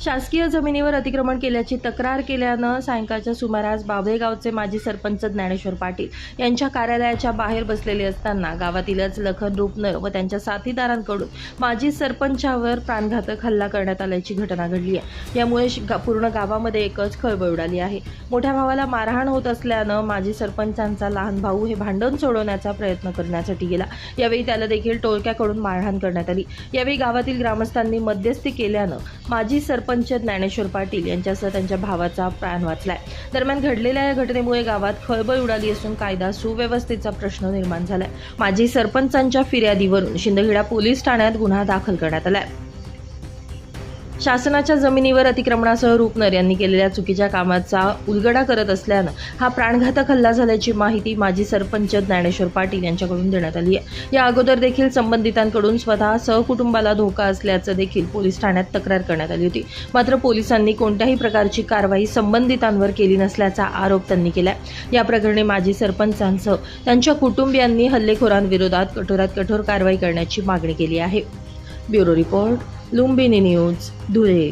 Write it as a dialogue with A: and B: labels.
A: शासकीय जमिनीवर अतिक्रमण केल्याची तक्रार केल्यानं सायंकाळच्या सुमारास बाभळे गावचे माजी सरपंच ज्ञानेश्वर पाटील यांच्या कार्यालयाच्या बाहेर बसलेले असताना गावातीलच लखन रुपनर व त्यांच्या साथीदारांकडून माजी सरपंचावर प्राणघातक हल्ला करण्यात आल्याची घटना घडली आहे। यामुळे पूर्ण गावामध्ये एकच खळबळ उडाली आहे। मोठ्या भावाला मारहाण होत असल्यानं माजी सरपंचांचा लहान भाऊ हे भांडण सोडवण्याचा प्रयत्न करण्यासाठी गेला। यावेळी त्याला देखील टोळक्याकडून मारहाण करण्यात आली। यावेळी गावातील ग्रामस्थांनी मध्यस्थी केल्यानं माजी सरपंच ज्ञानेश्वर पाटील यांच्यासह त्यांच्या भावाचा प्राण वाचलाय। दरम्यान घडलेल्या या घटनेमुळे गावात खळबळ उडाली असून कायदा सुव्यवस्थेचा प्रश्न निर्माण झालाय। माजी सरपंचांच्या फिर्यादीवरून शिंदखेडा पोलीस ठाण्यात गुन्हा दाखल करण्यात आलाय। शासनाच्या जमिनीवर अतिक्रमणासह रुपनर यांनी केलेल्या चुकीच्या कामाचा उलगडा करत असल्यानं हा प्राणघातक हल्ला झाल्याची माहिती माजी सरपंच ज्ञानेश्वर पाटील यांच्याकडून देण्यात आली आहे। या अगोदर देखील संबंधितांकडून स्वतः सहकुटुंबाला धोका असल्याचं देखील पोलीस ठाण्यात तक्रार करण्यात आली होती। मात्र पोलिसांनी कोणत्याही प्रकारची कारवाई संबंधितांवर केली नसल्याचा आरोप त्यांनी केलाय। या प्रकरणी माजी सरपंचांसह त्यांच्या कुटुंबियांनी हल्लेखोरांविरोधात कठोरात कठोर कारवाई करण्याची मागणी केली आहे। Bureau report Lumbini news Dhule.